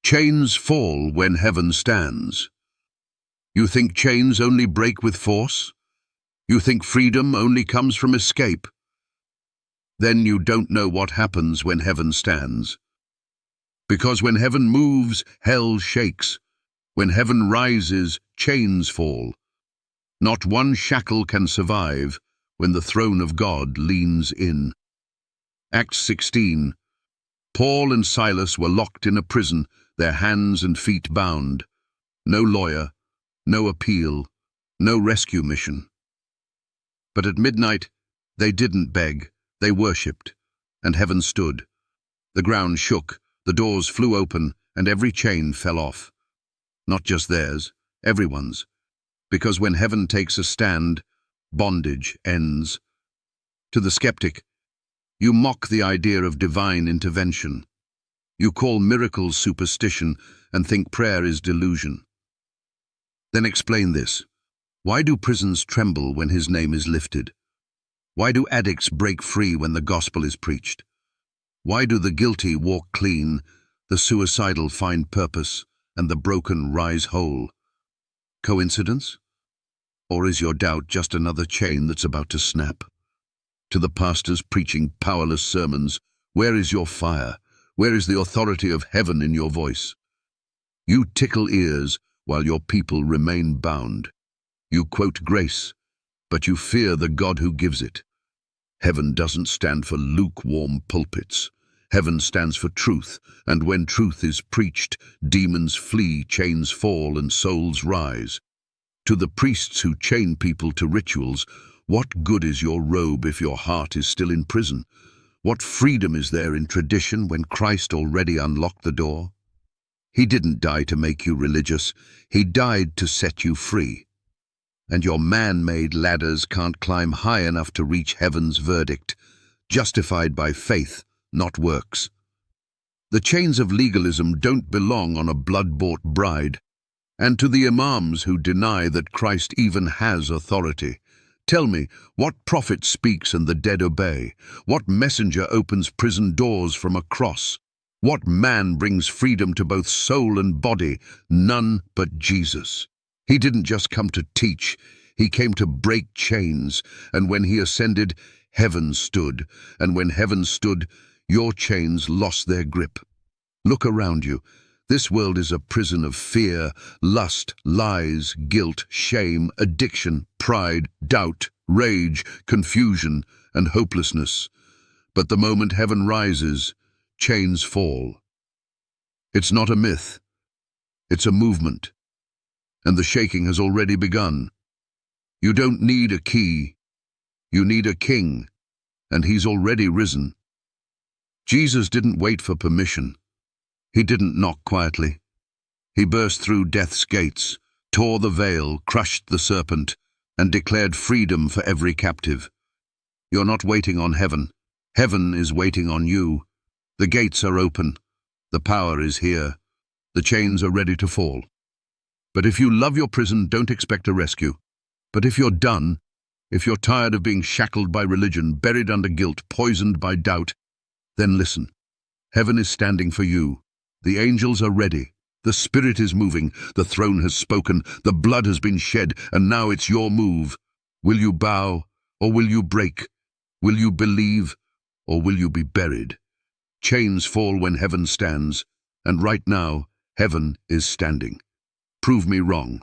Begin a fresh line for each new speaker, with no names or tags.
Chains fall when heaven stands. You think chains only break with force? You think freedom only comes from escape? Then you don't know what happens when heaven stands. Because when heaven moves, hell shakes. When heaven rises, chains fall. Not one shackle can survive when the throne of God leans in. Acts 16. Paul and Silas were locked in a prison, their hands and feet bound. No lawyer, no appeal, no rescue mission. But at midnight, they didn't beg, they worshipped, and heaven stood. The ground shook, the doors flew open, and every chain fell off. Not just theirs, everyone's. Because when heaven takes a stand, bondage ends. To the skeptic, you mock the idea of divine intervention. You call miracles superstition and think prayer is delusion. Then explain this. Why do prisons tremble when his name is lifted? Why do addicts break free when the gospel is preached? Why do the guilty walk clean, the suicidal find purpose, and the broken rise whole? Coincidence? Or is your doubt just another chain that's about to snap? To the pastors preaching powerless sermons, where is your fire? Where is the authority of heaven in your voice? You tickle ears while your people remain bound. You quote grace, but you fear the God who gives it. Heaven doesn't stand for lukewarm pulpits. Heaven stands for truth, and when truth is preached, demons flee, chains fall, and souls rise. To the priests who chain people to rituals, what good is your robe if your heart is still in prison? What freedom is there in tradition when Christ already unlocked the door? He didn't die to make you religious, he died to set you free. And your man-made ladders can't climb high enough to reach heaven's verdict, justified by faith, not works. The chains of legalism don't belong on a blood-bought bride. And to the imams who deny that Christ even has authority, tell me, what prophet speaks and the dead obey? What messenger opens prison doors from a cross? What man brings freedom to both soul and body? None but Jesus. He didn't just come to teach, he came to break chains, and when he ascended, heaven stood, and when heaven stood, your chains lost their grip. Look around you. This world is a prison of fear, lust, lies, guilt, shame, addiction, pride, doubt, rage, confusion, and hopelessness. But the moment heaven rises, chains fall. It's not a myth. It's a movement. And the shaking has already begun. You don't need a key. You need a king, and he's already risen. Jesus didn't wait for permission. He didn't knock quietly. He burst through death's gates, tore the veil, crushed the serpent, and declared freedom for every captive. You're not waiting on heaven. Heaven is waiting on you. The gates are open. The power is here. The chains are ready to fall. But if you love your prison, don't expect a rescue. But if you're done, if you're tired of being shackled by religion, buried under guilt, poisoned by doubt, then listen. Heaven is standing for you. The angels are ready. The Spirit is moving. The throne has spoken. The blood has been shed, and now it's your move. Will you bow, or will you break? Will you believe, or will you be buried? Chains fall when heaven stands, and right now, heaven is standing. Prove me wrong.